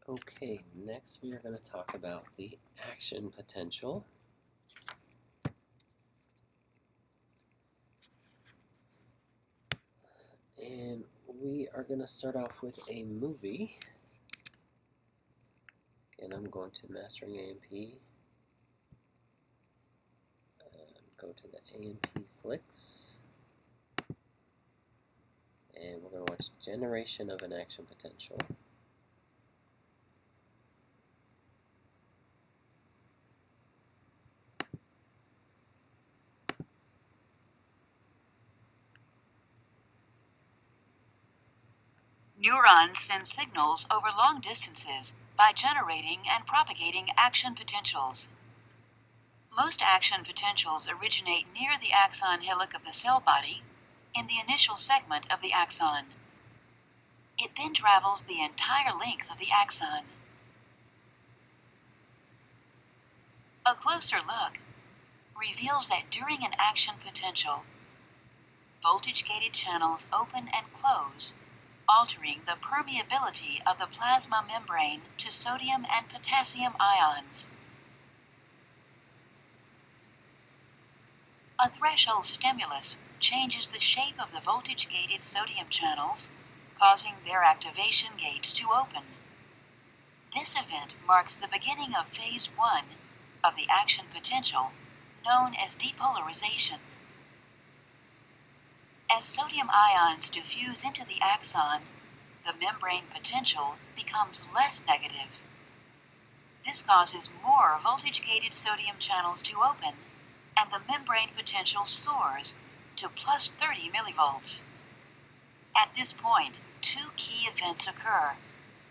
Okay, next we are going to talk about the action potential. And we are going to start off with a movie. And I'm going to Mastering AMP. Go to the AMP Flicks. And we're going to watch Generation of an Action Potential. Neurons send signals over long distances by generating and propagating action potentials. Most action potentials originate near the axon hillock of the cell body, in the initial segment of the axon. It then travels the entire length of the axon. A closer look reveals that during an action potential, voltage-gated channels open and close, altering the permeability of the plasma membrane to sodium and potassium ions. A threshold stimulus changes the shape of the voltage-gated sodium channels, causing their activation gates to open. This event marks the beginning of phase 1 of the action potential, known as depolarization. As sodium ions diffuse into the axon, the membrane potential becomes less negative. This causes more voltage-gated sodium channels to open, and the membrane potential soars to plus 30 millivolts. At this point, two key events occur.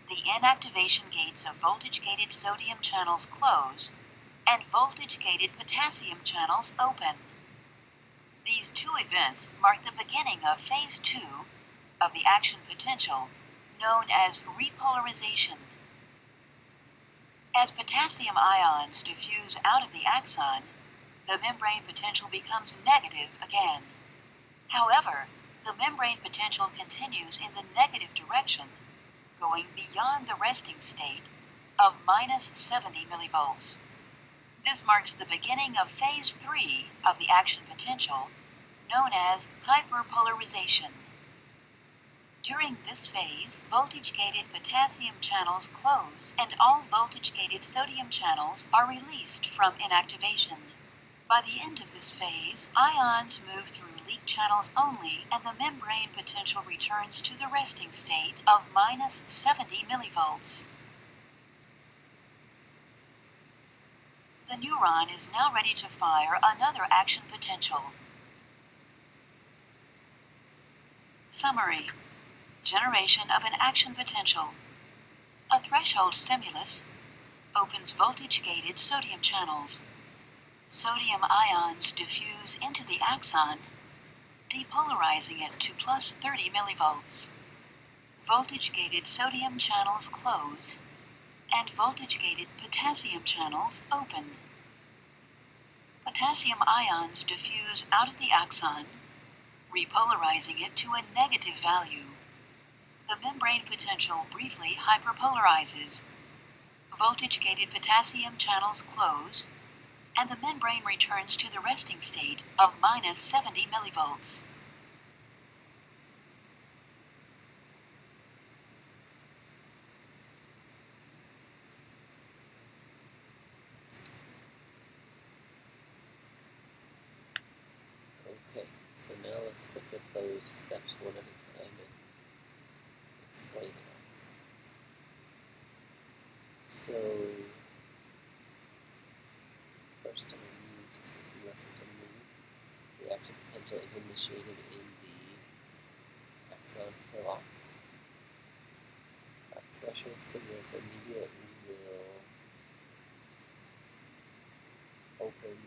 The inactivation gates of voltage-gated sodium channels close, and voltage-gated potassium channels open. These two events mark the beginning of phase 2 of the action potential, known as repolarization. As potassium ions diffuse out of the axon, the membrane potential becomes negative again. However, the membrane potential continues in the negative direction, going beyond the resting state of minus 70 millivolts. This marks the beginning of phase 3 of the action potential, known as hyperpolarization. During this phase, voltage-gated potassium channels close and all voltage-gated sodium channels are released from inactivation. By the end of this phase, ions move through leak channels only, and the membrane potential returns to the resting state of minus 70 millivolts. The neuron is now ready to fire another action potential. Summary: generation of an action potential. A threshold stimulus opens voltage-gated sodium channels. Sodium ions diffuse into the axon, depolarizing it to plus 30 millivolts. Voltage-gated sodium channels close, and voltage-gated potassium channels open. Potassium ions diffuse out of the axon, repolarizing it to a negative value. The membrane potential briefly hyperpolarizes. Voltage-gated potassium channels close, and the membrane returns to the resting state of minus 70 millivolts. Okay, so now let's look at those steps one at a time and explain it. So, first I want you to simply listen to the movie. The action potential is initiated in the axon hillock. A threshold stimulus immediately will open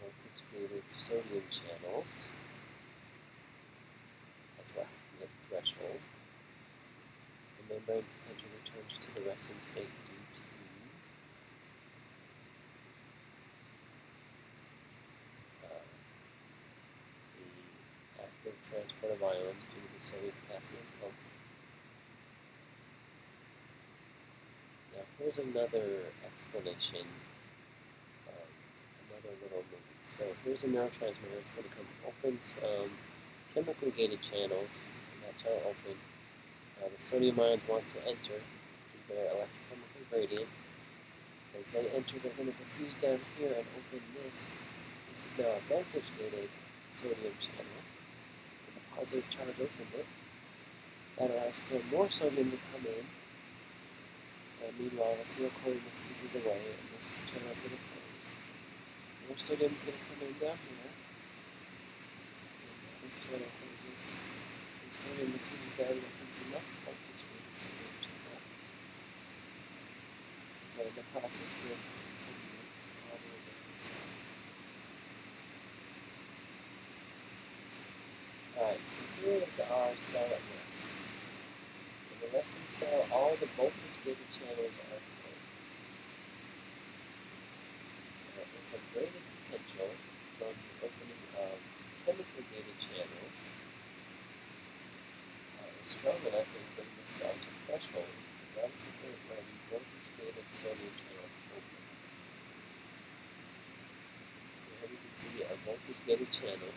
voltage-gated sodium channels. That's what happened at the threshold. The membrane potential returns to the resting state due to the active transport of ions due to the sodium-potassium pump. Now here's another explanation of another little movie. So here's a neurotransmitter. It's going to come open some chemical gated channels. So that channel open. The sodium ions want to enter through their electrochemical gradient. As they enter, they're going to diffuse down here and open this. This is now a voltage gated sodium channel. And the positive charge opened it. That allows still more sodium to come in. And meanwhile, the acetylcholine diffuses away, and this channel is going to close. More sodium is going to come in down here. And this channel closes. And sodium diffuses down and opens the next voltage gated sodium channel. And the process will continue all the way down the cell. Alright, so here is our cell at rest. In the resting cell, all the voltage-gated channels are closed. If a graded potential from the opening of chemical-gated channels is strong enough, it will bring the cell to threshold. And that is the point where the voltage-gated sodium channels open. So here we can see a voltage-gated channel.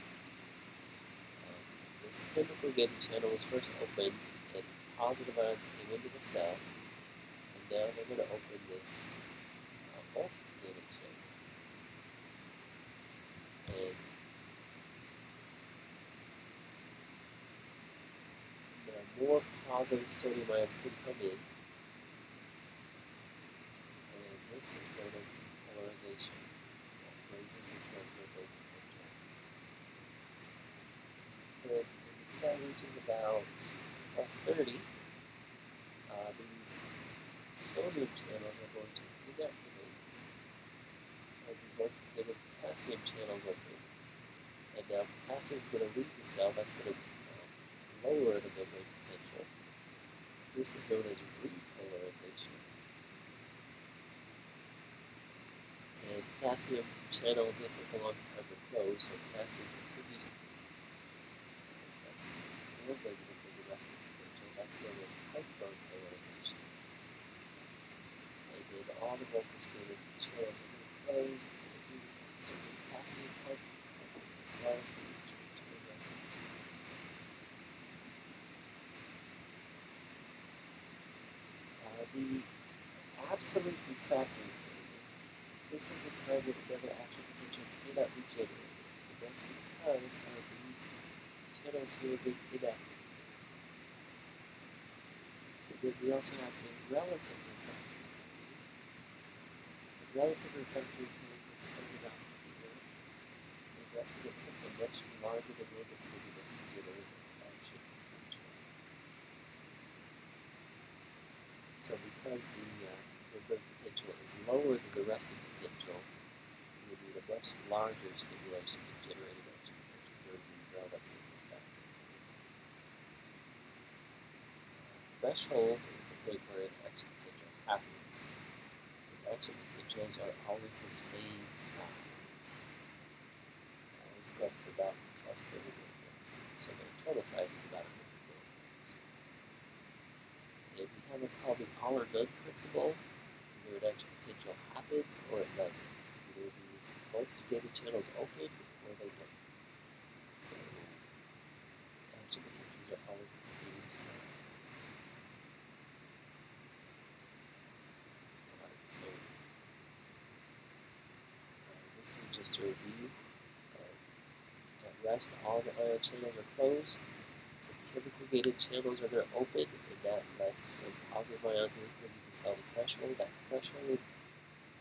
This chemical-gated channel was first opened, and positive ions came into the cell, and now they're going to open this voltage-gated channel. And now more positive sodium ions can come in, and this is known as depolarization. That raises the transmittal potential. And when the cell reaches about plus 30, these sodium channels are going to inactivate, and the voltage-gated potassium channels open. And now potassium is going to leave the cell. That's going to lower the membrane potential. This is known as repolarization. And potassium channels, they take a long time to close, so potassium continues to that's more negative than the resting potential. That's known as hyperpolarization. And then all the voltage-gated channels are going to close, and so the potassium part of the cells is going to change to the resting state. The absolute refractory period, this is the time when another action potential cannot be generated, and that's because of these channels here being inactivated. And then we also have a relative refractory period. The relative refractory period would start about here, and that's when it takes a much larger than normal stimulus to generate an action potential. So because the membrane potential is lower than the resting potential, you would need a much larger stimulation to generate an action potential during the relative refractory period. Threshold is the point where an action potential happens. And action potentials are always the same size. They always go up to about plus 30 millivolts. So their total size is about 100 millivolts. And we have what's called the all or none principle. Either an action potential happens or it doesn't. Either these voltage-gated channels open or they don't. So action potentials are always the same size. Alright, so this is just a review. At rest, all the ion channels are closed. Some chemical-gated channels are going to open, and that lets some positive ions in bringing the cell to threshold. That threshold,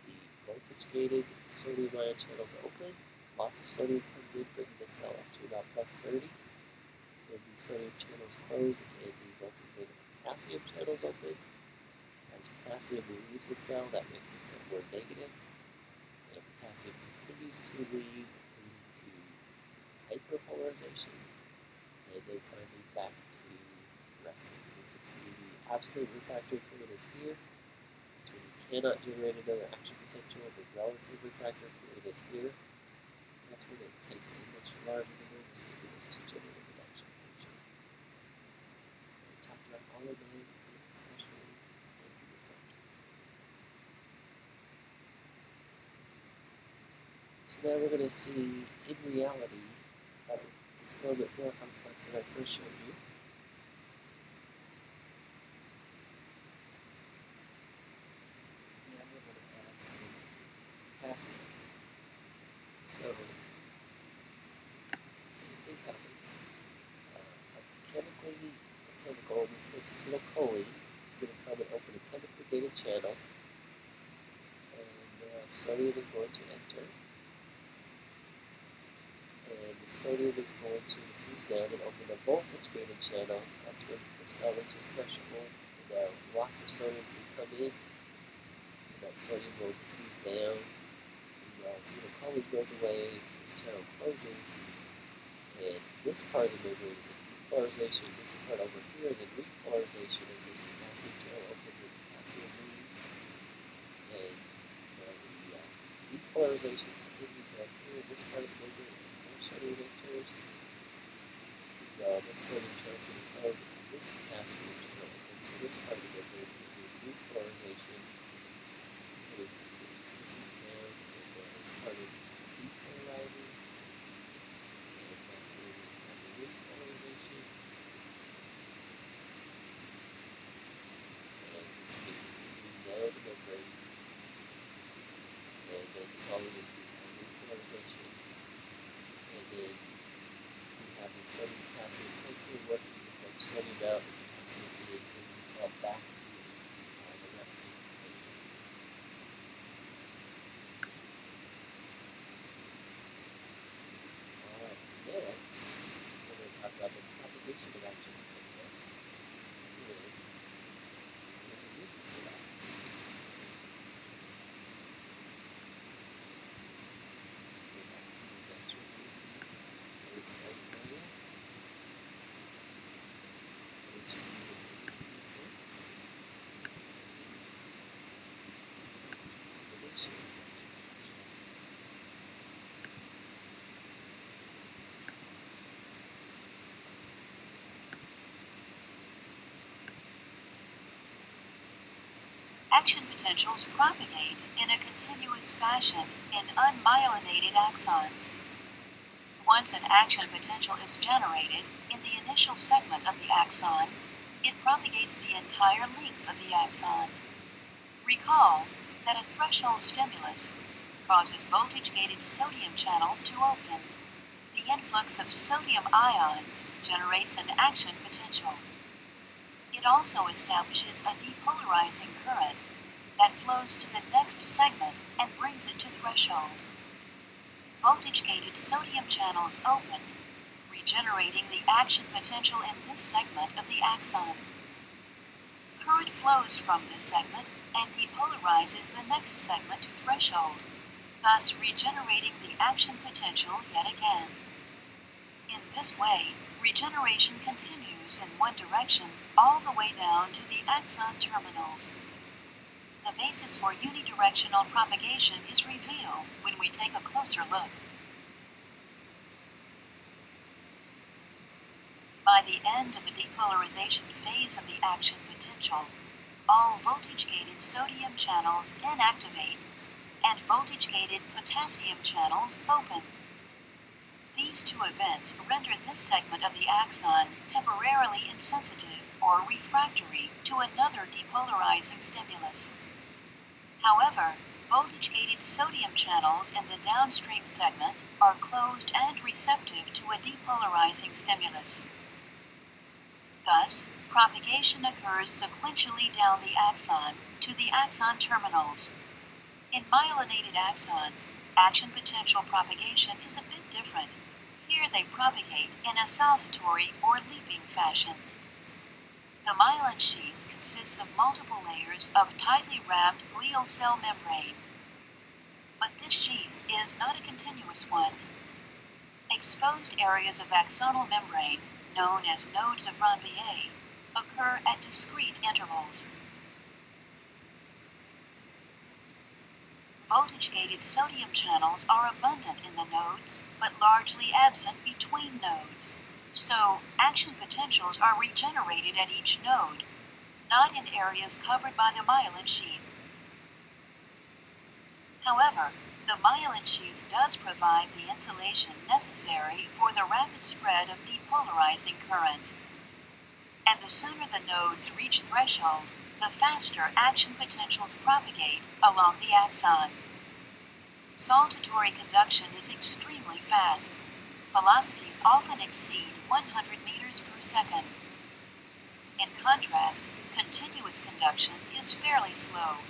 the voltage-gated sodium ion channels open. Lots of sodium comes in, bringing the cell up to about plus 30. And the sodium channels close, and the voltage-gated potassium channels open. As potassium leaves the cell, that makes the cell more negative. And potassium continues to leave, leading to hyperpolarization. And then finally back to resting. You can see the absolute refractory period is here. That's when you cannot generate another action potential. The relative refractory period is here. That's when it takes a much larger than normal stimulus to generate an action potential. We talked about all of those in threshold and refractory. So now we're going to see, in reality, it's a little bit more complex than I first showed you. Now we're going to add some potassium. So, same thing happens. A chemical, in this case acetylcholine, is going to come and open a chemically gated channel, and sodium is going to enter, and the sodium is going to fuse down and open a voltage gated channel. That's when the cell reaches threshold, and lots of sodium can come in, and that sodium will fuse down. The acetylcholine goes away, this channel closes, and this part of the membrane is a depolarization. This part over here is a repolarization as this potassium channel opens and potassium leaves. And the depolarization continues down here in this part of the membrane, and more sodium enters. This sodium channel is going to close, and this potassium channel opens. So this part of the membrane is a repolarization. And it fuses down, and this part is depolarizing. Repolarization, and this will continue down the membrane, and then followed into repolarization, and then we have the sodium potassium chemically working to help sodium out and potassium in, bring the cell back to the resting phase. Alright, next we're going to talk about the propagation of action potentials. And there's a reason for that. Go back to the industrial phase area. Action potentials propagate in a continuous fashion in unmyelinated axons. Once an action potential is generated in the initial segment of the axon, it propagates the entire length of the axon. Recall that a threshold stimulus causes voltage-gated sodium channels to open. The influx of sodium ions generates an action potential. It also establishes a depolarizing current that flows to the next segment and brings it to threshold. Voltage-gated sodium channels open, regenerating the action potential in this segment of the axon. Current flows from this segment and depolarizes the next segment to threshold, thus regenerating the action potential yet again. In this way, regeneration continues in one direction all the way down to the axon terminals. The basis for unidirectional propagation is revealed when we take a closer look. By the end of the depolarization phase of the action potential, all voltage-gated sodium channels inactivate and voltage-gated potassium channels open. These two events render this segment of the axon temporarily insensitive or refractory to another depolarizing stimulus. However, voltage-gated sodium channels in the downstream segment are closed and receptive to a depolarizing stimulus. Thus, propagation occurs sequentially down the axon to the axon terminals. In myelinated axons, action potential propagation is a bit different. Here they propagate in a saltatory or leaping fashion. The myelin sheath consists of multiple layers of tightly wrapped glial cell membrane. But this sheath is not a continuous one. Exposed areas of axonal membrane, known as nodes of Ranvier, occur at discrete intervals. Voltage-gated sodium channels are abundant in the nodes, but largely absent between nodes. So, action potentials are regenerated at each node, not in areas covered by the myelin sheath. However, The myelin sheath does provide the insulation necessary for the rapid spread of depolarizing current. And the sooner the nodes reach threshold, the faster action potentials propagate along the axon. Saltatory conduction is extremely fast. Velocities often exceed 100 meters per second. In contrast, continuous conduction is fairly slow.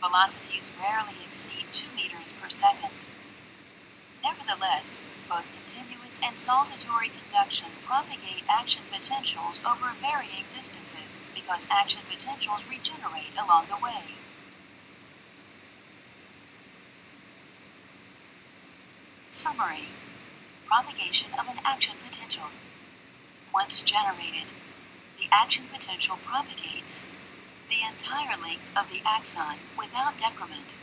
Velocities rarely exceed 2 meters per second. Nevertheless, both continuous and saltatory conduction propagate action potentials over varying distances because action potentials regenerate along the way. Summary: propagation of an action potential. Once generated, the action potential propagates the entire length of the axon without decrement.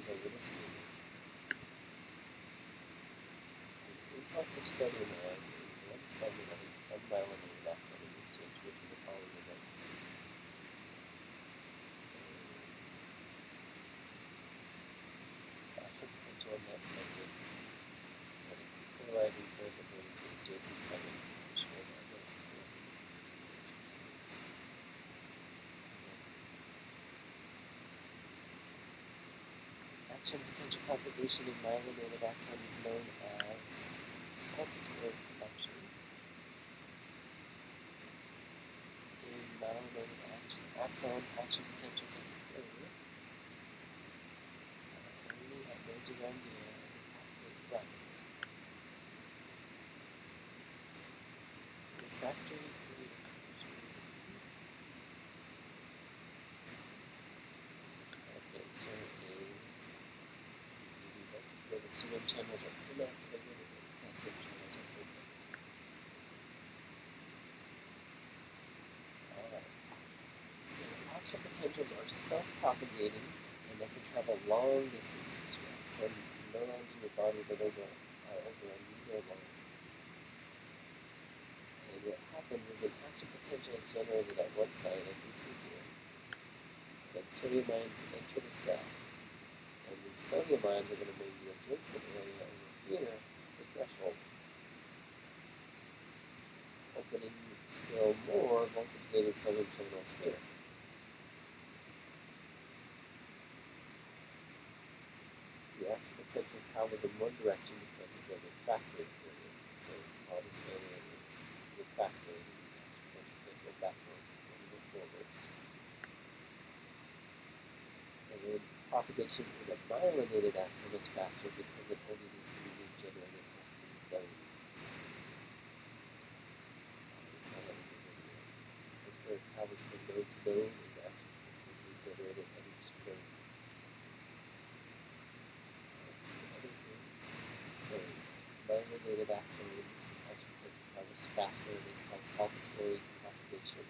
Over this meeting. The influx of sodium ions in one segment of an unmyelinated axon in exchange which is the following events. Action potential in that segment and a depolarizing current that moves to the adjacent segment which will action potential propagation in myelinated axon is known as saltatory conduction. In myelinated axons, action potentials occur only at nodes around the air and propagate rapidly. Refractory period where the serum channels are inactivated and the potassium channels are open. Alright, so action potentials are self-propagating and they can travel long distances. You have some neurons in your body that are over a meter long. And what happens is an action potential is generated at one site, as we see here. Then sodium ions enter the cell. And the sodium ions are going to move the adjacent area over here, the threshold, opening still more voltage-gated sodium channels here. The action potential travels in one direction because of the refractory period. So all this area is refractory, the action potential can go backwards and go forwards. And then propagation in a myelinated axon is faster because it only needs to be regenerated at the nodes. That's where it travels from node to node, and the action potential is regenerated at each node. Let's see other things. So myelinated axons, action potential travels faster, and it's called saltatory propagation.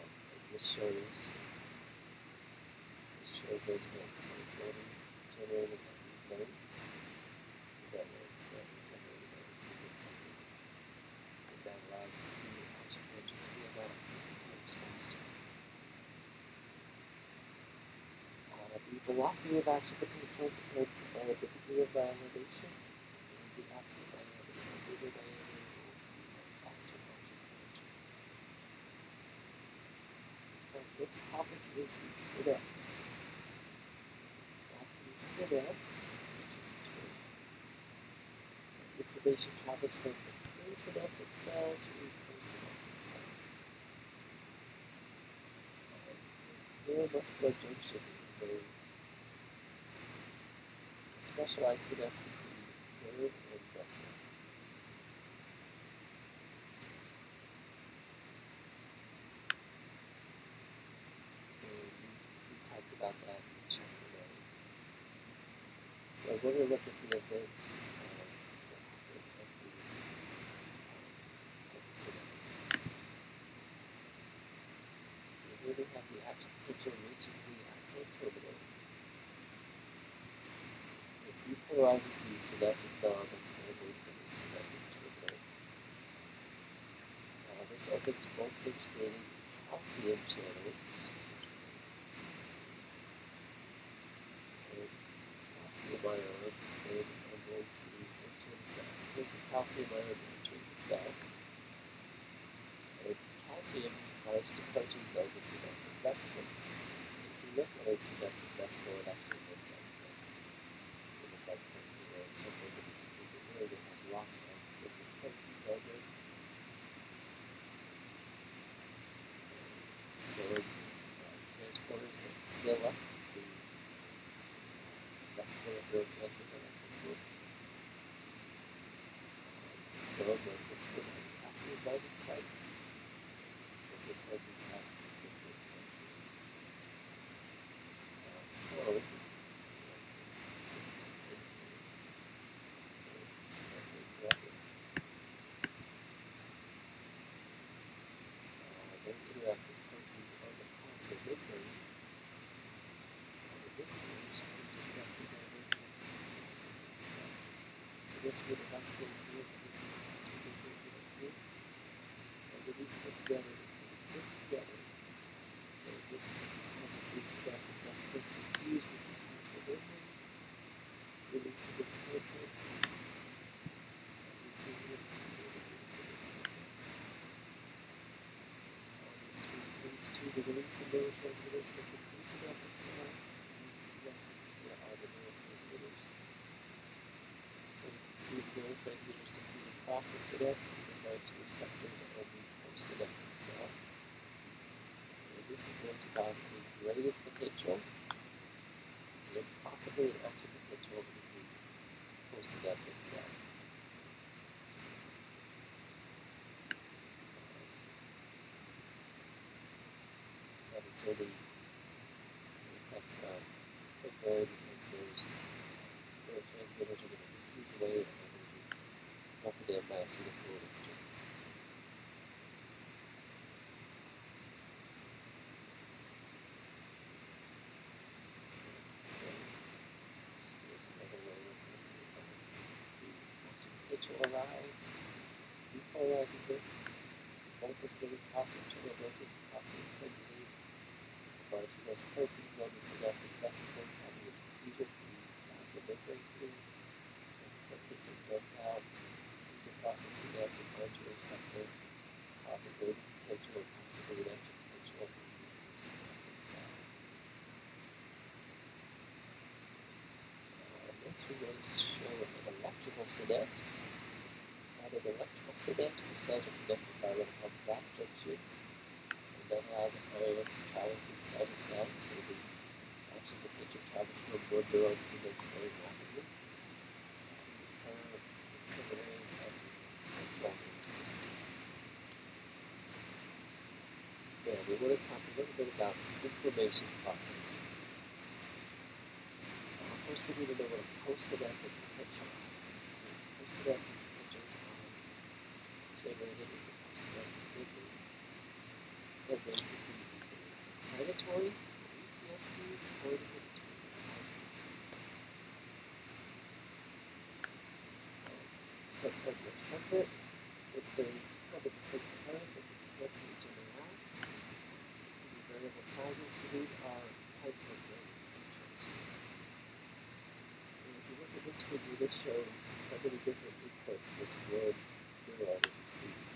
And this shows those events. So it's only generated at these nodes. That way it's not generated every single second. And that allows the action potential to be about 50 times faster. The velocity of action potentials depends on the degree of validation and the axon diameter. The bigger diameter will be a faster action potential. Our next topic is the synapse. Synapse, such as this one. Information travels from the presynaptic cell to the postsynaptic cell. Neuromuscular junction is a specialized synapse between nerve and vessel. And we talked about that in chapter 9. So we're going to look at the events of the synapse. polarizes the synaptic node that's away from the synaptic terminal. This opens voltage-gated calcium channels. And calcium ions then are going to enter the cell. So here's the calcium ions entering the cell. And calcium binds to proteins on the synaptic vesicles. If you look at a synaptic vesicle, it actually looks like this. It looks like circles of here they have lots of different proteins on them. So transporters that fill up the vesicle of neurotransmitter like this one. Some of this one have calcium binding sites. Different proteins have different functions. So this syntax in here is rapid. They interact with proteins on the plasma membrane. This one is synaptic divergence. So this would have vesicle here, and this is a plasma membrane here. And when these come together, they zip together. And this causes these synaptic vesicles to fuse with the plasma membrane, releasing its contents. As we see here, it fuses and releases its contents. This leads to the release of neurotransmitters from the presynaptic cell. These here are the neurotransmitters. So you can see the neurotransmitters diffuse across the synapse and they bind to receptors on the postsynaptic cell. And this is going to cause a graded potential and possibly an active potential in the postsynaptic cell. And it's only effects temporary because those neurotransmitters are going to diffuse away and they're going to be broken down by acetylcholine esterase. So here's another way of looking at that. The action potential arrives, depolarizing this. Voltage-gated calcium channels open, calcium carbonate binds to those proteins on the synaptic vesicle, causing a diffusion from the plasma membrane here. And proteins are dumped out, diffuse across the synapse and bind to a receptor, causing graded potential and possibly an active potential in the synaptic cell. Next we're going to show an electrical synapse. At an electrical synapse, the cells are connected by what are called gap junctions, and that allows ions to travel from cell to cell, so the action potential travels from one neuron to the next very rapidly. In some areas of the central nervous system. Now, we want to talk a little bit about inflammation processing. First, we need to know what a postsynaptic potential is. Postsynaptic potentials are generated in the postsynaptic membrane. And they can be excitatory, EPSPs, or inhibitory, IPSPs. Sometimes they're separate. If they come at the same time, they can cancel each other out. They can be variable sizes, so these are types of graded potentials. And if you look at this figure, this shows how many different inputs this one neuron is receiving.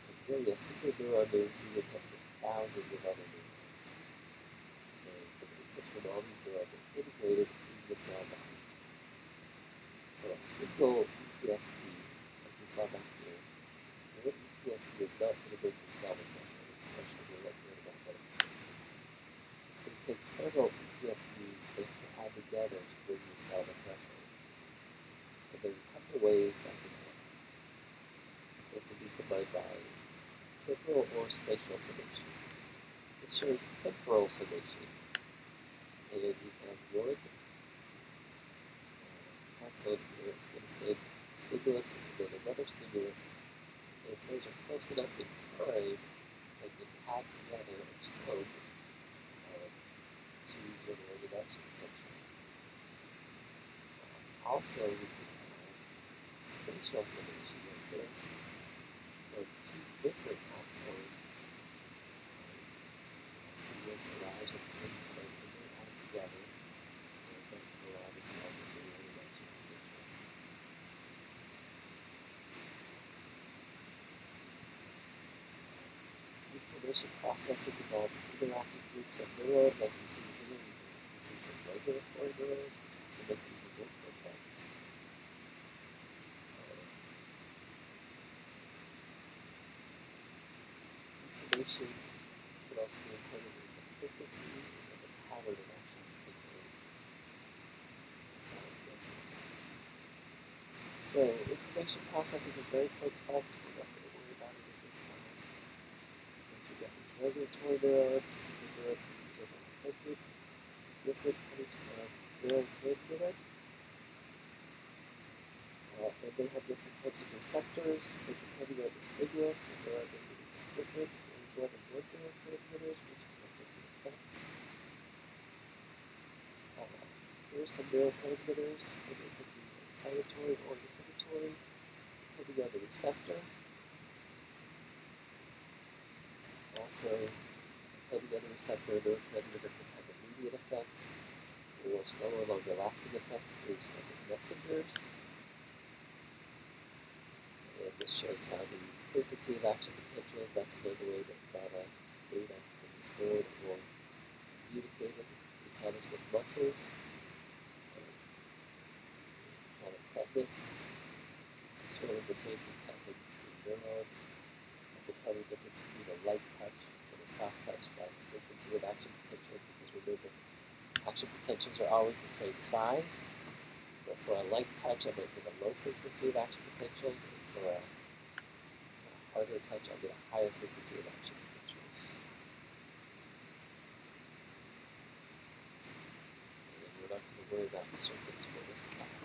And really, a single neuron may receive up to thousands of other neurons. And the inputs from all these neurons are integrated in the cell body. So a single EPSP, like we saw back here, one EPSP is not going to bring the cell to pressure, especially when we're looking at about 160. So it's going to take several EPSPs they have to add together to bring the cell to pressure. And there's a couple of ways that can happen. It can be combined by temporal or spatial summation. This shows temporal summation. And you have one axon here, it's going to send stimulus and then another stimulus. And if those are close enough in time, they can add together or sum to generate an action potential. Also, we can have spatial summation like this for two different axons. Stimulus arrives at the same point when they're all together, and then allow the cell to generate an action potential. Information processing involves interacting groups of neurons, like you see here. You can see some regulatory neurons, which also make even more complex. Information could also be encoded in the frequency and the pattern of action potentials inside muscles. So information processing is very complex. We're not going to worry about it in this class. Once we get these regulatory neurons, the neurons can be connected, different types of neurotransmitter, and they have different types of receptors, and depending on the stimulus, and there are different or more than one neurotransmitters, which can have different effects. Here are some neurotransmitters, and they can be excitatory or inhibitory, depending on the receptor. Also, depending on the receptor, a neurotransmitter can have immediate effects or slower, longer-lasting effects through second messengers. And this shows how the frequency of action potentials, that's another way that data can be stored or communicated. We saw this with muscles. Kind of tetanus, sort of the same thing happens in neurons. I can tell the difference between a light touch and a soft touch by the frequency of action potentials, because remember, action potentials are always the same size. But for a light touch, I might get a low frequency of action potentials, and for a harder touch, I'll get a higher frequency of action potentials. And we're not going to worry about circuits for this class.